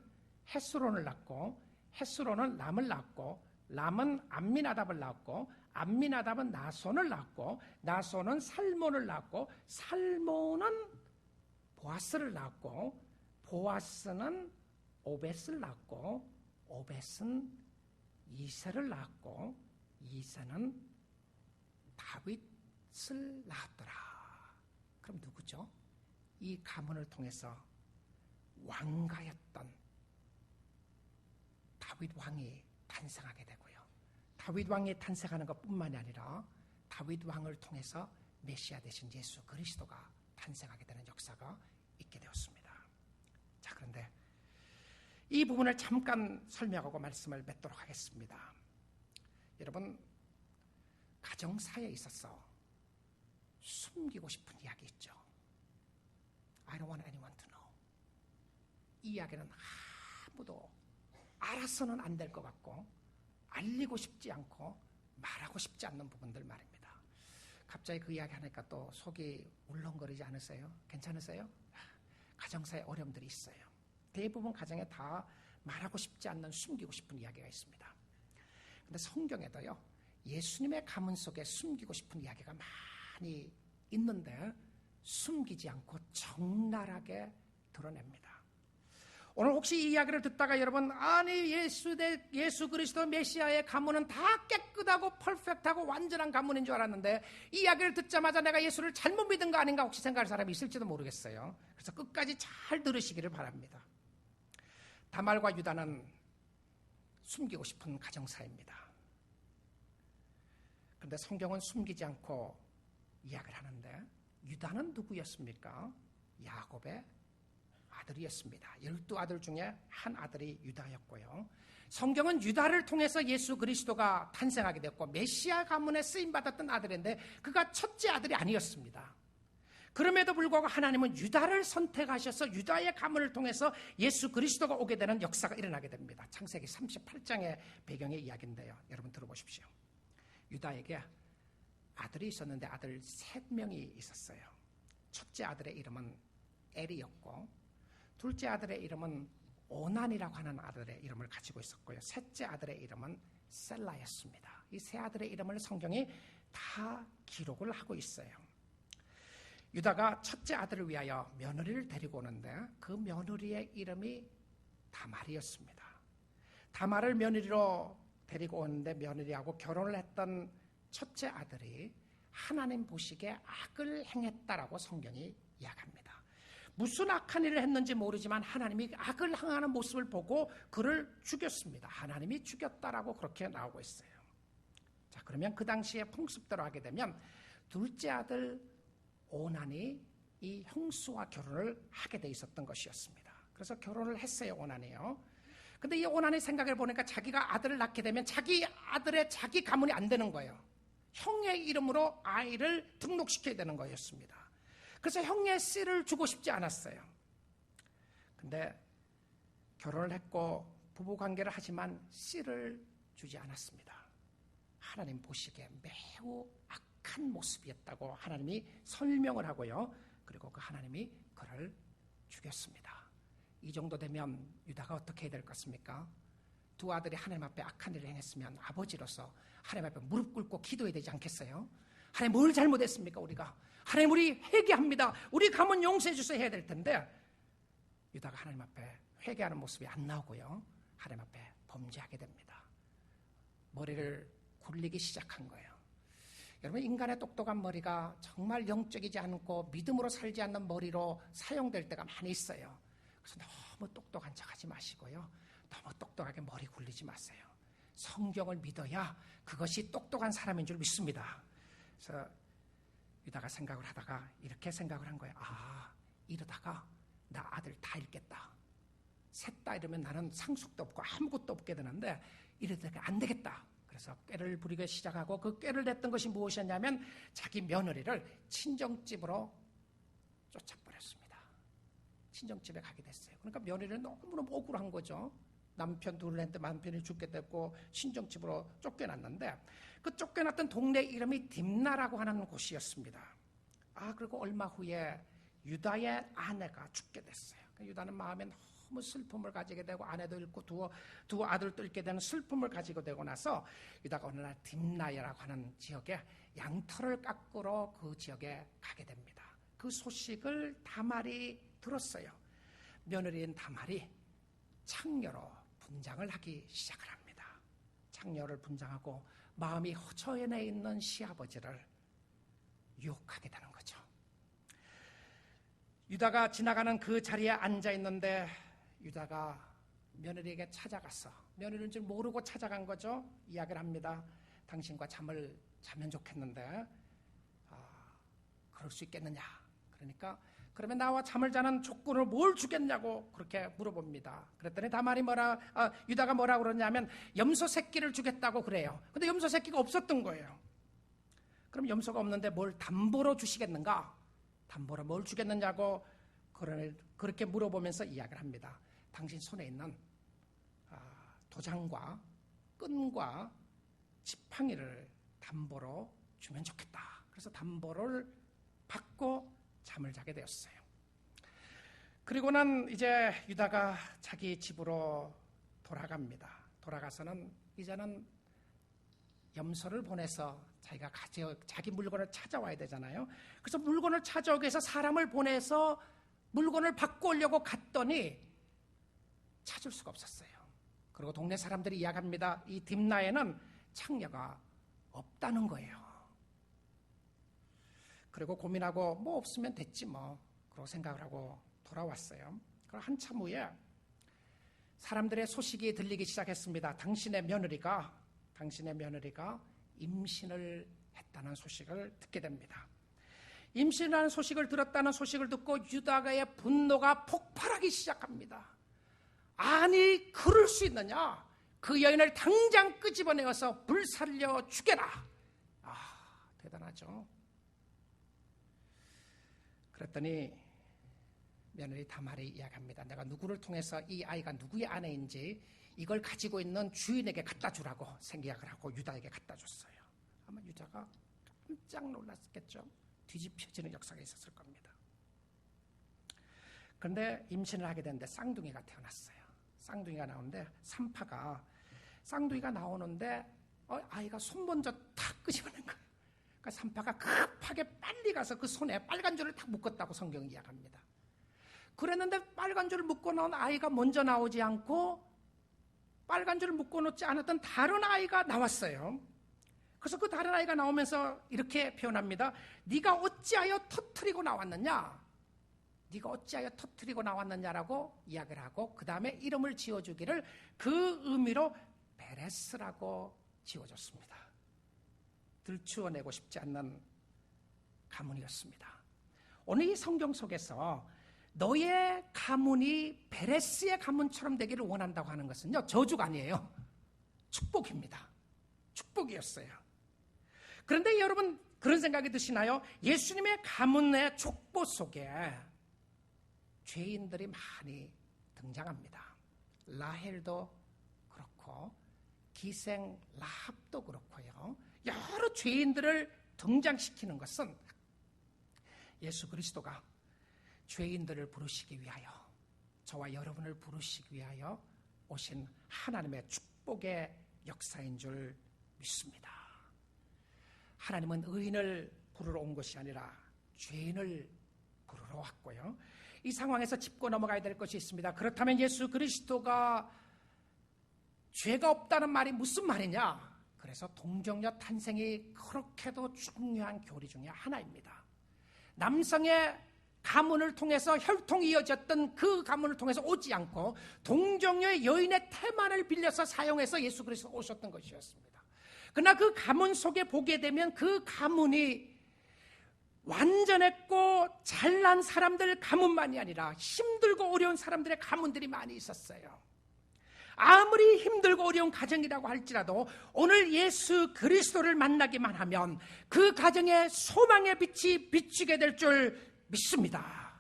헤스론을 낳고 헤스론은 람을 낳고 람은 암미나답을 낳고 암미나답은 나손을 낳고 나손은 살몬을 낳고 살몬은 보아스를 낳고 보아스는 오벳을 낳고 오벳은 이새를 낳고 이새는 다윗을 낳았더라. 그럼 누구죠? 이 가문을 통해서 왕가였던 다윗 왕이 탄생하게 되고요. 다윗 왕이 탄생하는 것뿐만이 아니라 다윗 왕을 통해서 메시아 되신 예수 그리스도가 탄생하게 되는 역사가 있게 되었습니다. 자, 그런데 이 부분을 잠깐 설명하고 말씀을 맺도록 하겠습니다. 여러분, 가정사에 있어서 숨기고 싶은 이야기 있죠. I don't want anyone to know. 이 이야기는 아무도 알아서는 안 될 것 같고 알리고 싶지 않고 말하고 싶지 않는 부분들 말입니다. 갑자기 그 이야기 하니까 또 속이 울렁거리지 않으세요? 괜찮으세요? 가정사에 어려움들이 있어요. 대부분 가정에 다 말하고 싶지 않는 숨기고 싶은 이야기가 있습니다. 그런데 성경에도요, 예수님의 가문 속에 숨기고 싶은 이야기가 많이 있는데 숨기지 않고 적나라하게 드러냅니다. 오늘 혹시 이 이야기를 듣다가 여러분, 아니 예수 그리스도 메시아의 가문은 다 깨끗하고 퍼펙트하고 완전한 가문인 줄 알았는데 이 이야기를 듣자마자 내가 예수를 잘못 믿은 거 아닌가 혹시 생각할 사람이 있을지도 모르겠어요. 그래서 끝까지 잘 들으시기를 바랍니다. 다말과 유다는 숨기고 싶은 가정사입니다. 그런데 성경은 숨기지 않고 이야기를 하는데 유다는 누구였습니까? 야곱의 아들이었습니다. 12아들 중에 한 아들이 유다였고요. 성경은 유다를 통해서 예수 그리스도가 탄생하게 됐고 메시아 가문에 쓰임받았던 아들인데 그가 첫째 아들이 아니었습니다. 그럼에도 불구하고 하나님은 유다를 선택하셔서 유다의 가문을 통해서 예수 그리스도가 오게 되는 역사가 일어나게 됩니다. 창세기 38장의 배경의 이야기인데요. 여러분 들어보십시오. 유다에게 아들이 있었는데 아들 3명이 있었어요. 첫째 아들의 이름은 엘이었고 둘째 아들의 이름은 오난이라고 하는 아들의 이름을 가지고 있었고요. 셋째 아들의 이름은 셀라였습니다. 이 세 아들의 이름을 성경이 다 기록을 하고 있어요. 유다가 첫째 아들을 위하여 며느리를 데리고 오는데 그 며느리의 이름이 다말이었습니다. 다말을 며느리로 데리고 오는데 며느리하고 결혼을 했던 첫째 아들이 하나님 보시기에 악을 행했다라고 성경이 이야기합니다. 무슨 악한 일을 했는지 모르지만 하나님이 악을 행하는 모습을 보고 그를 죽였습니다. 하나님이 죽였다라고 그렇게 나오고 있어요. 자, 그러면 그 당시에 풍습대로 하게 되면 둘째 아들 오난이 이 형수와 결혼을 하게 돼 있었던 것이었습니다. 그래서 결혼을 했어요, 오난이요. 근데 이 오난이 생각해 보니까 자기가 아들을 낳게 되면 자기 아들의 자기 가문이 안 되는 거예요. 형의 이름으로 아이를 등록시켜야 되는 거였습니다. 그래서 형의 씨를 주고 싶지 않았어요. 근데 결혼을 했고 부부관계를 하지만 씨를 주지 않았습니다. 하나님 보시기에 매우 악한 모습이었다고 하나님이 설명을 하고요. 그리고 그 하나님이 그를 죽였습니다. 이 정도 되면 유다가 어떻게 해야 될 것 같습니까? 두 아들이 하나님 앞에 악한 일을 행했으면 아버지로서 하나님 앞에 무릎 꿇고 기도해야 되지 않겠어요? 하나님 뭘 잘못했습니까 우리가? 하나님 우리 회개합니다. 우리 가문 용서해 주세요 해야 될 텐데 유다가 하나님 앞에 회개하는 모습이 안 나오고요. 하나님 앞에 범죄하게 됩니다. 머리를 굴리기 시작한 거예요. 여러분 인간의 똑똑한 머리가 정말 영적이지 않고 믿음으로 살지 않는 머리로 사용될 때가 많이 있어요. 그래서 너무 똑똑한 척하지 마시고요. 너무 똑똑하게 머리 굴리지 마세요. 성경을 믿어야 그것이 똑똑한 사람인 줄 믿습니다. 그래서 유다가 생각을 하다가 이렇게 생각을 한 거예요. 아, 이러다가 나 아들 다 잃겠다. 셋 다 이러면 나는 상속도 없고 아무것도 없게 되는데 이러다가 안 되겠다. 그래서 꾀를 부리기 시작하고 그 꾀를 냈던 것이 무엇이었냐면 자기 며느리를 친정집으로 쫓아버렸습니다. 친정집에 가게 됐어요. 그러니까 며느리는 너무너무 억울한 거죠. 남편 둘을 했는데 남편이 죽게 됐고 친정집으로 쫓겨났는데 그 쫓겨났던 동네 이름이 딥나라고 하는 곳이었습니다. 아, 그리고 얼마 후에 유다의 아내가 죽게 됐어요. 유다는 마음에 너무 슬픔을 가지게 되고 아내도 잃고 두 아들도 잃게 되는 슬픔을 가지고 되고 나서 유다가 어느 날 딥나라고 하는 지역에 양털을 깎으러 그 지역에 가게 됩니다. 그 소식을 다말이 들었어요. 며느리인 다말이 창녀로 분장을 하기 시작을 합니다. 창녀를 분장하고 마음이 허처연해 있는 시아버지를 유혹하게 되는 거죠. 유다가 지나가는 그 자리에 앉아 있는데 유다가 며느리에게 찾아가서 며느리인 줄 모르고 찾아간 거죠. 이야기를 합니다. 당신과 잠을 자면 좋겠는데 그럴 수 있겠느냐. 그러니까 그러면 나와 잠을 자는 조건을 뭘 주겠냐고 그렇게 물어봅니다. 그랬더니 다말이 유다가 뭐라 그러냐면 염소 새끼를 주겠다고 그래요. 근데 염소 새끼가 없었던 거예요. 그럼 염소가 없는데 뭘 담보로 주시겠는가? 담보로 뭘 주겠느냐고 그렇게 물어보면서 이야기를 합니다. 당신 손에 있는 도장과 끈과 지팡이를 담보로 주면 좋겠다. 그래서 담보를 받고 잠을 자게 되었어요. 그리고는 이제 유다가 자기 집으로 돌아갑니다. 돌아가서는 이제는 염소를 보내서 자기 물건을 찾아와야 되잖아요. 그래서 물건을 찾아오기 위해서 사람을 보내서 물건을 받고 오려고 갔더니 찾을 수가 없었어요. 그리고 동네 사람들이 이야기합니다. 이 딥나에는 창녀가 없다는 거예요. 그리고 고민하고 뭐 없으면 됐지 뭐, 그러고 생각을 하고 돌아왔어요. 그리고 한참 후에 사람들의 소식이 들리기 시작했습니다. 당신의 며느리가 임신을 했다는 소식을 듣게 됩니다. 임신하는 소식을 들었다는 소식을 듣고 유다가의 분노가 폭발하기 시작합니다. 아니, 그럴 수 있느냐? 그 여인을 당장 끄집어내어서 불살려 죽여라. 대단하죠. 그랬더니 며느리 다말이 이야기합니다. 내가 누구를 통해서 이 아이가 누구의 아내인지 이걸 가지고 있는 주인에게 갖다 주라고 생각을 하고 유다에게 갖다 줬어요. 아마 유다가 깜짝 놀랐겠죠. 뒤집혀지는 역사가 있었을 겁니다. 그런데 임신을 하게 됐는데 쌍둥이가 태어났어요. 쌍둥이가 나오는데 쌍둥이가 나오는데 아이가 손 먼저 탁 끄집어낸 거예요. 그러니까 산파가 급하게 빨리 가서 그 손에 빨간 줄을 탁 묶었다고 성경이 이야기합니다. 그랬는데 빨간 줄을 묶어 놓은 아이가 먼저 나오지 않고 빨간 줄을 묶어 놓지 않았던 다른 아이가 나왔어요. 그래서 그 다른 아이가 나오면서 이렇게 표현합니다. 네가 어찌하여 터뜨리고 나왔느냐? 네가 어찌하여 터뜨리고 나왔느냐라고 이야기를 하고 그 다음에 이름을 지어주기를 그 의미로 베레스라고 지어줬습니다. 들추어내고 싶지 않는 가문이었습니다. 오늘 이 성경 속에서 너의 가문이 베레스의 가문처럼 되기를 원한다고 하는 것은요, 저주가 아니에요. 축복입니다. 축복이었어요. 그런데 여러분 그런 생각이 드시나요? 예수님의 가문의 족보 속에 죄인들이 많이 등장합니다. 라헬도 그렇고 기생 라합도 그렇고요. 여러 죄인들을 등장시키는 것은 예수 그리스도가 죄인들을 부르시기 위하여, 저와 여러분을 부르시기 위하여 오신 하나님의 축복의 역사인 줄 믿습니다. 하나님은 의인을 부르러 온 것이 아니라 죄인을 부르러 왔고요. 이 상황에서 짚고 넘어가야 될 것이 있습니다. 그렇다면 예수 그리스도가 죄가 없다는 말이 무슨 말이냐? 그래서 동정녀 탄생이 그렇게도 중요한 교리 중에 하나입니다. 남성의 가문을 통해서 혈통이 이어졌던 그 가문을 통해서 오지 않고 동정녀의 여인의 태만을 빌려서 사용해서 예수 그리스도 오셨던 것이었습니다. 그러나 그 가문 속에 보게 되면 그 가문이 완전했고 잘난 사람들 가문만이 아니라 힘들고 어려운 사람들의 가문들이 많이 있었어요. 아무리 힘들고 어려운 가정이라고 할지라도 오늘 예수 그리스도를 만나기만 하면 그 가정에 소망의 빛이 비추게 될 줄 믿습니다.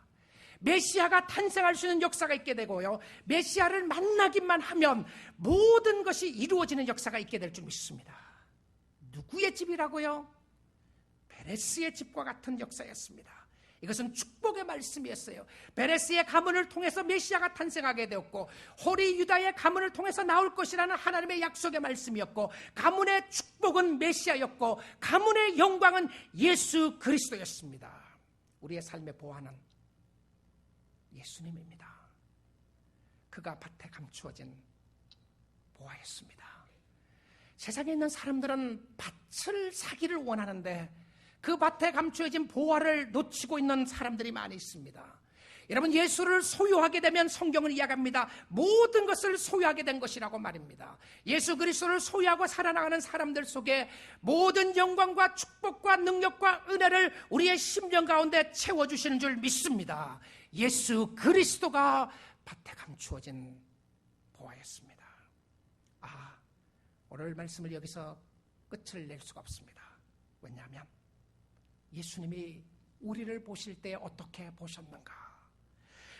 메시아가 탄생할 수 있는 역사가 있게 되고요, 메시아를 만나기만 하면 모든 것이 이루어지는 역사가 있게 될 줄 믿습니다. 누구의 집이라고요? 베레스의 집과 같은 역사였습니다. 이것은 축복의 말씀이었어요. 베레스의 가문을 통해서 메시아가 탄생하게 되었고 호리 유다의 가문을 통해서 나올 것이라는 하나님의 약속의 말씀이었고 가문의 축복은 메시아였고 가문의 영광은 예수 그리스도였습니다. 우리의 삶의 보화는 예수님입니다. 그가 밭에 감추어진 보화였습니다. 세상에 있는 사람들은 밭을 사기를 원하는데 그 밭에 감추어진 보화를 놓치고 있는 사람들이 많이 있습니다. 여러분, 예수를 소유하게 되면 성경은 이야기합니다. 모든 것을 소유하게 된 것이라고 말입니다. 예수 그리스도를 소유하고 살아나가는 사람들 속에 모든 영광과 축복과 능력과 은혜를 우리의 심령 가운데 채워주시는 줄 믿습니다. 예수 그리스도가 밭에 감추어진 보화였습니다. 오늘 말씀을 여기서 끝을 낼 수가 없습니다. 왜냐하면 예수님이 우리를 보실 때 어떻게 보셨는가?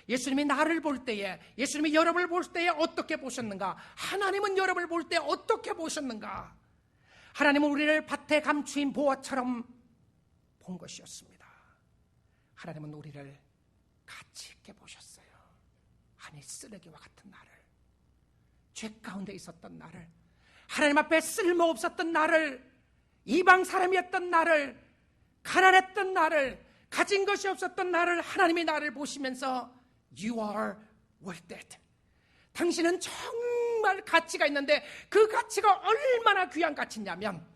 예수님이 나를 볼 때에, 예수님이 여러분을 볼 때에 어떻게 보셨는가? 하나님은 여러분을 볼 때 어떻게 보셨는가? 하나님은 우리를 밭에 감추인 보화처럼 본 것이었습니다. 하나님은 우리를 가치 있게 보셨어요. 아니, 쓰레기와 같은 나를, 죄 가운데 있었던 나를 하나님 앞에 쓸모없었던 나를, 이방 사람이었던 나를, 가난했던 나를, 가진 것이 없었던 나를 하나님이 나를 보시면서 You are worth it. 당신은 정말 가치가 있는데 그 가치가 얼마나 귀한 가치냐면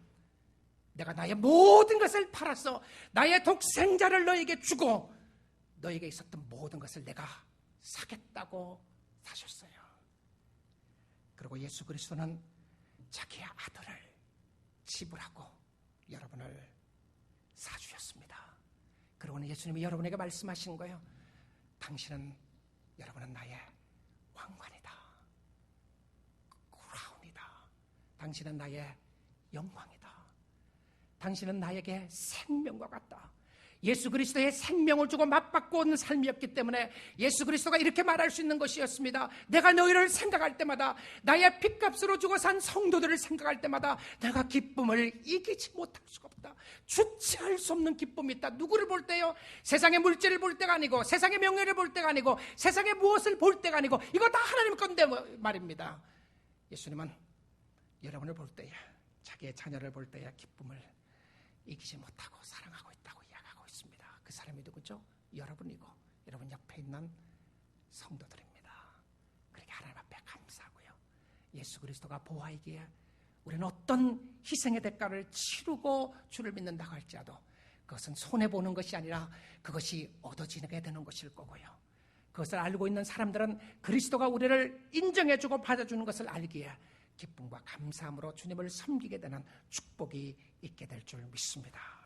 내가 나의 모든 것을 팔아서 나의 독생자를 너에게 주고 너에게 있었던 모든 것을 내가 사겠다고 사셨어요. 그리고 예수 그리스도는 자기의 아들을 지불하고 여러분을 사주셨습니다. 그리고는 예수님이 여러분에게 말씀하신 거예요. 여러분은 나의 왕관이다. 크라운이다. 당신은 나의 영광이다. 당신은 나에게 생명과 같다. 예수 그리스도의 생명을 주고 맞받고 오는 삶이었기 때문에 예수 그리스도가 이렇게 말할 수 있는 것이었습니다. 내가 너희를 생각할 때마다, 나의 핏값으로 주고 산 성도들을 생각할 때마다 내가 기쁨을 이기지 못할 수가 없다. 주체할 수 없는 기쁨이 있다. 누구를 볼 때요? 세상의 물질을 볼 때가 아니고, 세상의 명예를 볼 때가 아니고, 세상의 무엇을 볼 때가 아니고, 이거 다 하나님 건데 말입니다. 예수님은 여러분을 볼 때에, 자기의 자녀를 볼 때에 기쁨을 이기지 못하고 사랑하고 있다고 이야기하고 있습니다. 그 사람이 누구죠? 여러분이고 여러분 옆에 있는 성도들입니다. 그렇게 하나님 앞에 감사하고요. 예수 그리스도가 보아이기에 우리는 어떤 희생의 대가를 치르고 주를 믿는다고 할지라도 그것은 손해보는 것이 아니라 그것이 얻어지게 되는 것일 거고요. 그것을 알고 있는 사람들은 그리스도가 우리를 인정해주고 받아주는 것을 알기에 기쁨과 감사함으로 주님을 섬기게 되는 축복이 있게 될 줄 믿습니다.